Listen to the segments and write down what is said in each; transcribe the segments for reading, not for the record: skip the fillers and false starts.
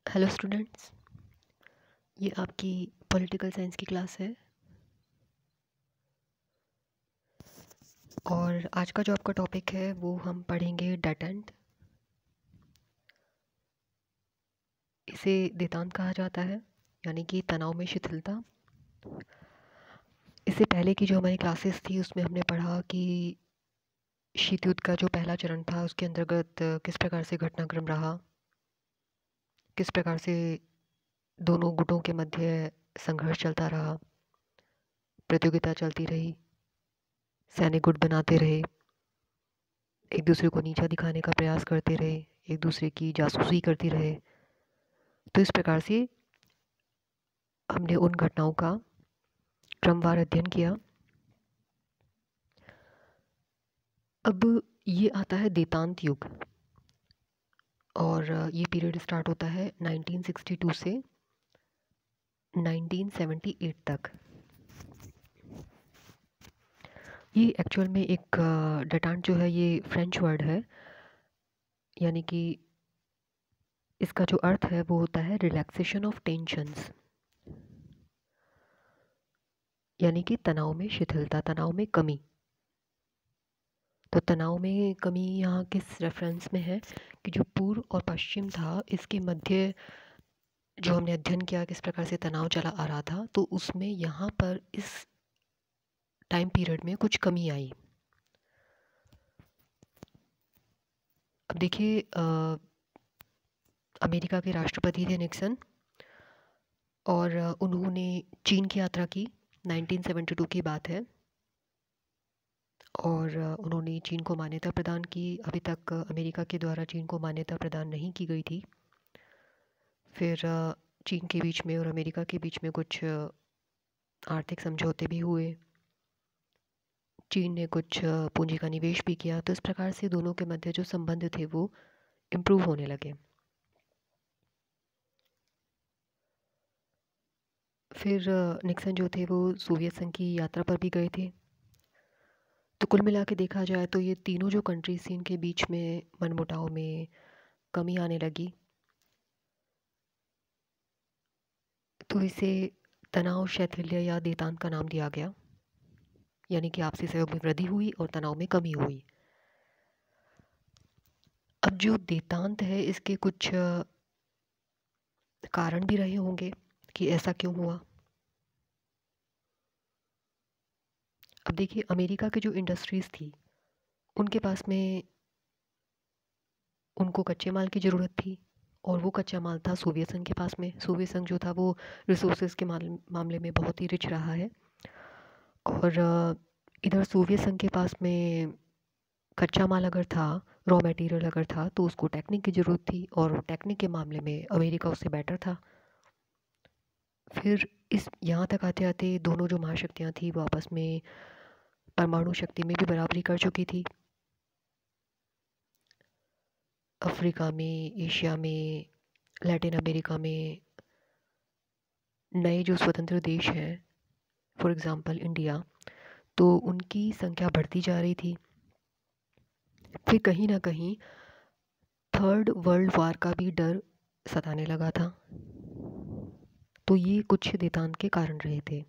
Hello students, ये आपकी political science की क्लास है। और आज का जो आपका टॉपिक है वो हम पढ़ेंगे डेटेंट। इसे देतांत कहा जाता है, यानी कि तनाव में शिथिलता। इससे पहले की जो हमारी क्लासेस थी उसमें हमने पढ़ा कि शीत युद्ध का जो पहला चरण था उसके अंतर्गत किस प्रकार से घटनाक्रम रहा, किस प्रकार से दोनों गुटों के मध्य संघर्ष चलता रहा, प्रतियोगिता चलती रही, सैनिक गुट बनाते रहे, एक दूसरे को नीचा दिखाने का प्रयास करते रहे, एक दूसरे की जासूसी करते रहे। तो इस प्रकार से हमने उन घटनाओं का क्रमवार अध्ययन किया। अब ये आता है देतांत युग, और ये पीरियड स्टार्ट होता है 1962 से 1978 तक। ये एक्चुअल में एक डेटांट जो है ये फ्रेंच वर्ड है, यानी कि इसका जो अर्थ है वो होता है रिलैक्सेशन ऑफ टेंशन्स, यानी कि तनाव में शिथिलता, तनाव में कमी। तो तनाव में कमी यहाँ किस रेफरेंस में है कि जो पूर्व और पश्चिम था इसके मध्य जो हमने अध्ययन किया किस प्रकार से तनाव चला आ रहा था, तो उसमें यहाँ पर इस टाइम पीरियड में कुछ कमी आई। अब देखिए, अमेरिका के राष्ट्रपति थे निक्सन, और उन्होंने चीन की यात्रा की। 1972 की बात है, और उन्होंने चीन को मान्यता प्रदान की। अभी तक अमेरिका के द्वारा चीन को मान्यता प्रदान नहीं की गई थी। फिर चीन के बीच में और अमेरिका के बीच में कुछ आर्थिक समझौते भी हुए। चीन ने कुछ पूंजी का निवेश भी किया, तो इस प्रकार से दोनों के मध्य जो संबंध थे वो इम्प्रूव होने लगे। फिर निक्सन जो थे वो सोवियत संघ की यात्रा पर भी गए थे। तो कुल मिला के देखा जाए तो ये तीनों जो कंट्रीज थी इनके बीच में मनमुटाव में कमी आने लगी। तो इसे तनाव शैथिल्य या देतांत का नाम दिया गया, यानी कि आपसी सहयोग में वृद्धि हुई और तनाव में कमी हुई। अब जो देतांत है इसके कुछ कारण भी रहे होंगे कि ऐसा क्यों हुआ। अब देखिए, अमेरिका के जो इंडस्ट्रीज़ थी उनके पास में उनको कच्चे माल की ज़रूरत थी, और वो कच्चा माल था सोवियत संघ के पास में। सोवियत संघ जो था वो रिसोर्सेज के मामले में बहुत ही रिच रहा है, और इधर सोवियत संघ के पास में कच्चा माल अगर था, रॉ मटेरियल अगर था, तो उसको टेक्निक की ज़रूरत थी, और टेक्निक के मामले में अमेरिका उससे बेटर था। फिर इस यहाँ तक आते आते दोनों जो महाशक्तियाँ थी वो आपस में परमाणु शक्ति में भी बराबरी कर चुकी थी। अफ्रीका में, एशिया में, लैटिन अमेरिका में नए जो स्वतंत्र देश हैं, फॉर एग्ज़ाम्पल इंडिया, तो उनकी संख्या बढ़ती जा रही थी। फिर कहीं ना कहीं थर्ड वर्ल्ड वार का भी डर सताने लगा था। तो ये कुछ देतांत के कारण रहे थे।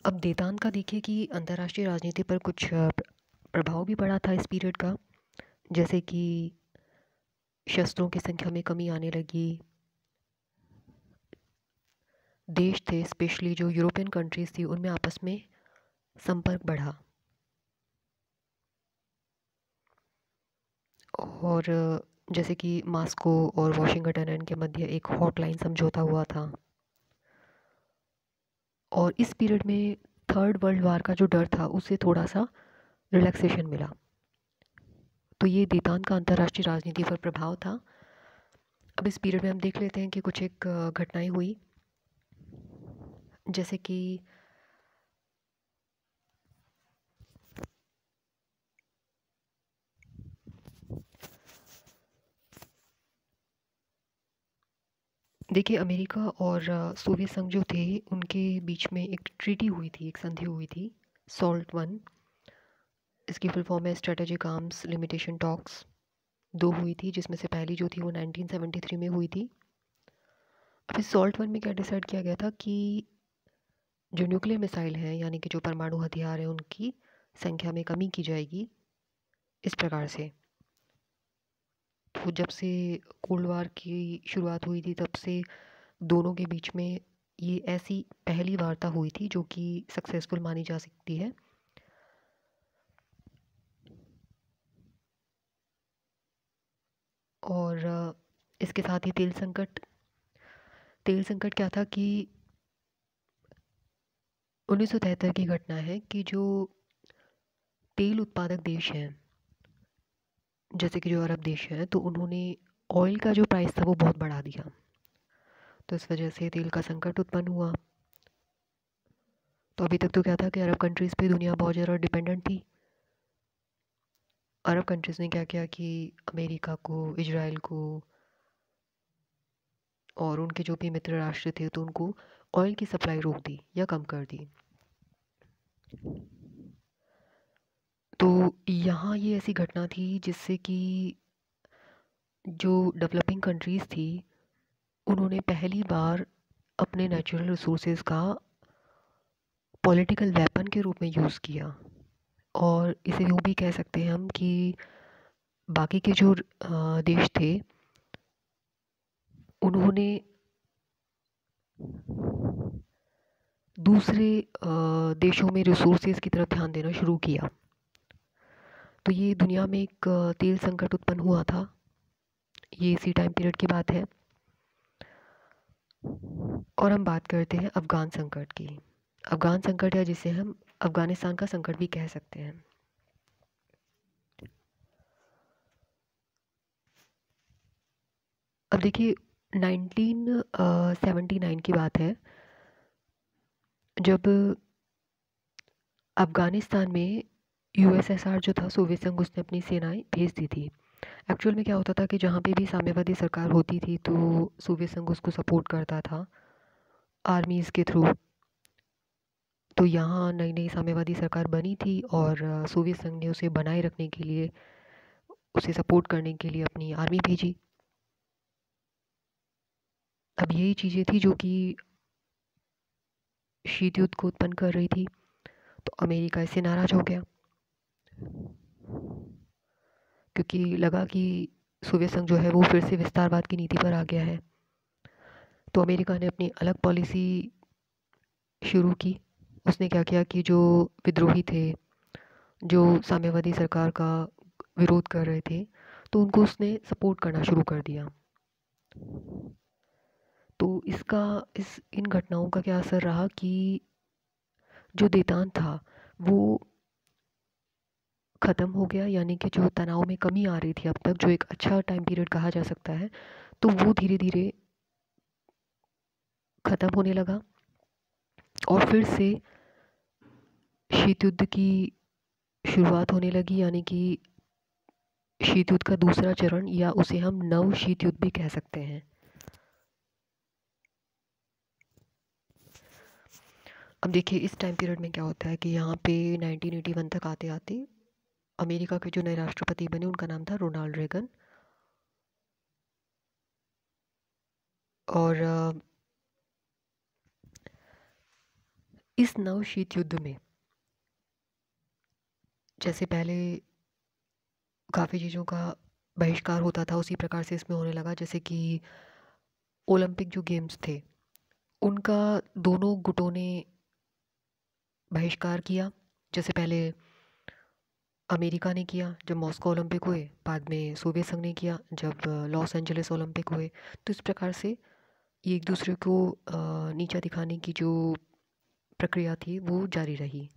अब देतांत का देखिए कि अंतर्राष्ट्रीय राजनीति पर कुछ प्रभाव भी पड़ा था इस पीरियड का, जैसे कि शस्त्रों की संख्या में कमी आने लगी। देश थे, स्पेशली जो यूरोपियन कंट्रीज़ थी, उनमें आपस में संपर्क बढ़ा, और जैसे कि मास्को और वॉशिंगटन के मध्य एक हॉटलाइन समझौता हुआ था। और इस पीरियड में थर्ड वर्ल्ड वार का जो डर था उससे थोड़ा सा रिलैक्सेशन मिला। तो ये देतांत का अंतर्राष्ट्रीय राजनीति पर प्रभाव था। अब इस पीरियड में हम देख लेते हैं कि कुछ एक घटनाएं हुई, जैसे कि देखिए, अमेरिका और सोवियत संघ जो थे उनके बीच में एक ट्रीटी हुई थी, एक संधि हुई थी सॉल्ट वन, इसकी फुल फॉर्म है स्ट्रेटेजिक आर्म्स लिमिटेशन टॉक्स। 2 हुई थी, जिसमें से पहली जो थी वो 1973 में हुई थी। अब इस सॉल्ट वन में क्या डिसाइड किया गया था कि जो न्यूक्लियर मिसाइल हैं, यानी कि जो परमाणु हथियार हैं, उनकी संख्या में कमी की जाएगी इस प्रकार से। तो जब से कोल्ड वार की शुरुआत हुई थी, तब से दोनों के बीच में ये ऐसी पहली वार्ता हुई थी जो कि सक्सेसफुल मानी जा सकती है। और इसके साथ ही तेल संकट क्या था कि 1973 की घटना है कि जो तेल उत्पादक देश हैं, जैसे कि जो अरब देश हैं, तो उन्होंने ऑयल का जो प्राइस था वो बहुत बढ़ा दिया। तो इस वजह से तेल का संकट उत्पन्न हुआ। तो अभी तक तो क्या था कि अरब कंट्रीज़ पे दुनिया बहुत ज़्यादा डिपेंडेंट थी। अरब कंट्रीज़ ने क्या किया कि अमेरिका को, इजराइल को और उनके जो भी मित्र राष्ट्र थे, तो उनको ऑयल की सप्लाई रोक दी या कम कर दी। तो यहाँ ये ऐसी घटना थी जिससे कि जो डेवलपिंग कंट्रीज़ थी, उन्होंने पहली बार अपने नेचुरल रिसोर्सेज का पॉलिटिकल वेपन के रूप में यूज़ किया। और इसे यूँ भी कह सकते हैं हम कि बाकी के जो देश थे, उन्होंने दूसरे देशों में रिसोर्सेज की तरफ ध्यान देना शुरू किया। तो ये दुनिया में एक तेल संकट उत्पन्न हुआ था। ये इसी टाइम पीरियड की बात है। और हम बात करते हैं अफ़गान संकट की। अफ़गान संकट, या जिसे हम अफ़गानिस्तान का संकट भी कह सकते हैं। अब देखिए, 1979 की बात है, जब अफ़गानिस्तान में यूएसएसआर जो था, सोवियत संघ, उसने अपनी सेनाएं भेज दी थी। एक्चुअल में क्या होता था कि जहाँ पे भी साम्यवादी सरकार होती थी, तो सोवियत संघ उसको सपोर्ट करता था आर्मीज़ के थ्रू। तो यहाँ नई नई साम्यवादी सरकार बनी थी और सोवियत संघ ने उसे बनाए रखने के लिए, उसे सपोर्ट करने के लिए अपनी आर्मी भेजी। अब यही चीज़ें थी जो कि शीत युद्ध को उत्पन्न कर रही थी। तो अमेरिका इससे नाराज़ हो गया, क्योंकि लगा कि सोवियत संघ जो है वो फिर से विस्तारवाद की नीति पर आ गया है। तो अमेरिका ने अपनी अलग पॉलिसी शुरू की। उसने क्या किया कि जो विद्रोही थे, जो साम्यवादी सरकार का विरोध कर रहे थे, तो उनको उसने सपोर्ट करना शुरू कर दिया। तो इसका इन घटनाओं का क्या असर रहा कि जो देतान था वो ख़त्म हो गया, यानी कि जो तनाव में कमी आ रही थी अब तक, जो एक अच्छा टाइम पीरियड कहा जा सकता है, तो वो धीरे धीरे ख़त्म होने लगा। और फिर से शीत युद्ध की शुरुआत होने लगी, यानी कि शीत युद्ध का दूसरा चरण, या उसे हम नव शीत युद्ध भी कह सकते हैं। अब देखिए, इस टाइम पीरियड में क्या होता है कि यहाँ पे 1981 तक आते आते अमेरिका के जो नए राष्ट्रपति बने, उनका नाम था रोनाल्ड रेगन। और इस नव शीत युद्ध में जैसे पहले काफ़ी चीज़ों का बहिष्कार होता था, उसी प्रकार से इसमें होने लगा। जैसे कि ओलंपिक जो गेम्स थे, उनका दोनों गुटों ने बहिष्कार किया। जैसे पहले अमेरिका ने किया जब मॉस्को ओलंपिक हुए, बाद में सोवियत संघ ने किया जब लॉस एंजलिस ओलंपिक हुए। तो इस प्रकार से ये एक दूसरे को नीचा दिखाने की जो प्रक्रिया थी वो जारी रही।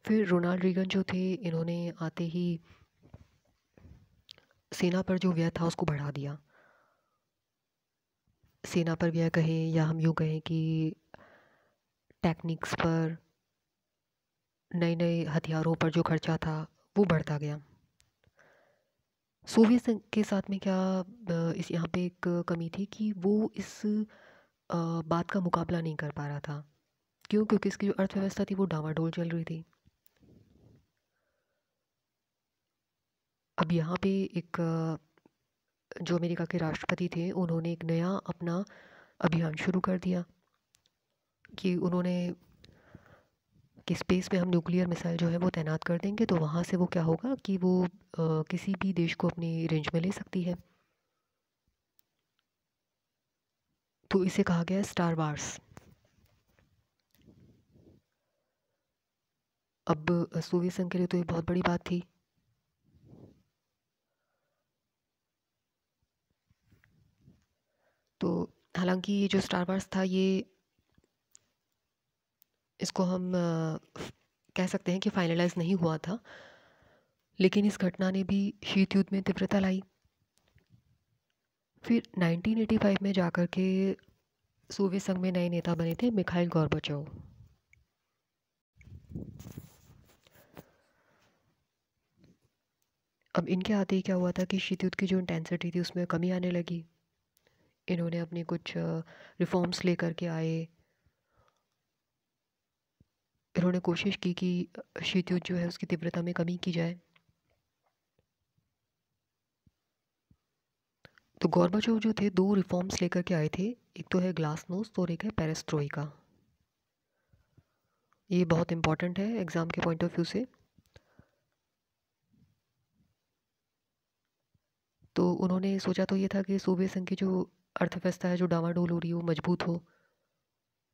फिर रोनाल्ड रीगन जो थे, इन्होंने आते ही सेना पर जो व्यय था उसको बढ़ा दिया। सेना पर व्यय कहें, या हम यूँ कहें कि टेक्निक्स पर, नए नए हथियारों पर जो खर्चा था वो बढ़ता गया। सोवियत संघ के साथ में क्या इस यहाँ पे एक कमी थी कि वो इस बात का मुकाबला नहीं कर पा रहा था क्यों? क्योंकि इसकी जो अर्थव्यवस्था थी वो डामाडोल चल रही थी। अब यहाँ पे एक जो अमेरिका के राष्ट्रपति थे, उन्होंने एक नया अपना अभियान शुरू कर दिया कि उन्होंने कि स्पेस में हम न्यूक्लियर मिसाइल जो है वो तैनात कर देंगे, तो वहाँ से वो क्या होगा कि वो किसी भी देश को अपनी रेंज में ले सकती है। तो इसे कहा गया है स्टार वार्स। अब सोवियत संघ के लिए तो ये बहुत बड़ी बात थी। तो हालांकि ये जो स्टार वार्स था, ये इसको हम कह सकते हैं कि फाइनलाइज नहीं हुआ था, लेकिन इस घटना ने भी शीत युद्ध में तीव्रता लाई। फिर 1985 में जाकर के सोवियत संघ में नए नेता बने थे मिखाइल गॉर्बाचोव। अब इनके आते ही क्या हुआ था कि शीत युद्ध की जो इंटेंसिटी थी उसमें कमी आने लगी। इन्होंने अपने कुछ रिफॉर्म्स लेकर के आए। इन्होंने कोशिश की कि शीत युद्ध जो है उसकी तीव्रता में कमी की जाए। तो गॉर्बाचोव जो थे, दो रिफॉर्म्स लेकर के आए थे। एक तो है ग्लासनोस्ट और एक है पेरेस्ट्रोइका। ये बहुत इंपॉर्टेंट है एग्ज़ाम के पॉइंट ऑफ व्यू से। तो उन्होंने सोचा तो ये था कि सोवियत संघ की जो अर्थव्यवस्था है, जो डामाडोल हो रही है, वो मजबूत हो,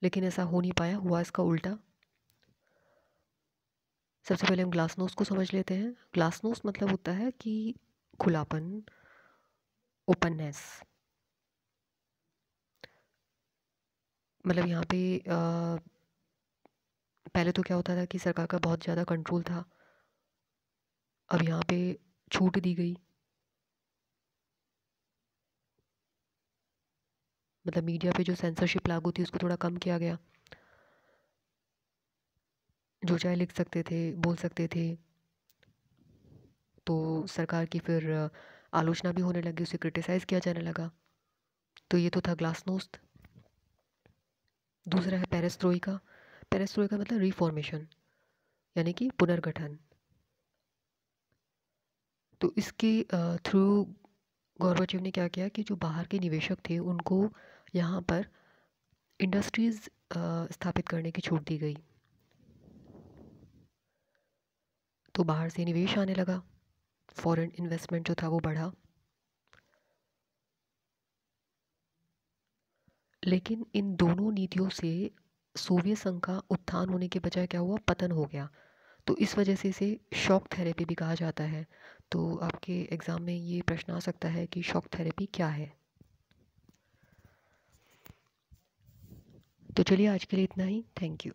लेकिन ऐसा हो नहीं पाया, हुआ इसका उल्टा। सबसे पहले हम ग्लासनोस्ट को समझ लेते हैं। ग्लासनोस्ट मतलब होता है कि खुलापन, ओपननेस। मतलब यहाँ पे पहले तो क्या होता था कि सरकार का बहुत ज़्यादा कंट्रोल था। अब यहाँ पे छूट दी गई। मतलब मीडिया पे जो सेंसरशिप लागू थी उसको थोड़ा कम किया गया। जो चाहे लिख सकते थे, बोल सकते थे। तो सरकार की फिर आलोचना भी होने लगी, उसे क्रिटिसाइज़ किया जाने लगा। तो ये तो था ग्लासनोस्ट। दूसरा है पेरेस्ट्रोइका। पेरेस्ट्रोइका मतलब रिफॉर्मेशन, यानी कि पुनर्गठन। तो इसके थ्रू गॉर्बाचेव ने क्या किया कि जो बाहर के निवेशक थे उनको यहाँ पर इंडस्ट्रीज़ स्थापित करने की छूट दी गई। तो बाहर से निवेश आने लगा, फॉरेन इन्वेस्टमेंट जो था वो बढ़ा। लेकिन इन दोनों नीतियों से सोवियत संघ का उत्थान होने के बजाय क्या हुआ, पतन हो गया। तो इस वजह से इसे शॉक थेरेपी भी कहा जाता है। तो आपके एग्ज़ाम में ये प्रश्न आ सकता है कि शॉक थेरेपी क्या है। तो चलिए आज के लिए इतना ही। Thank you.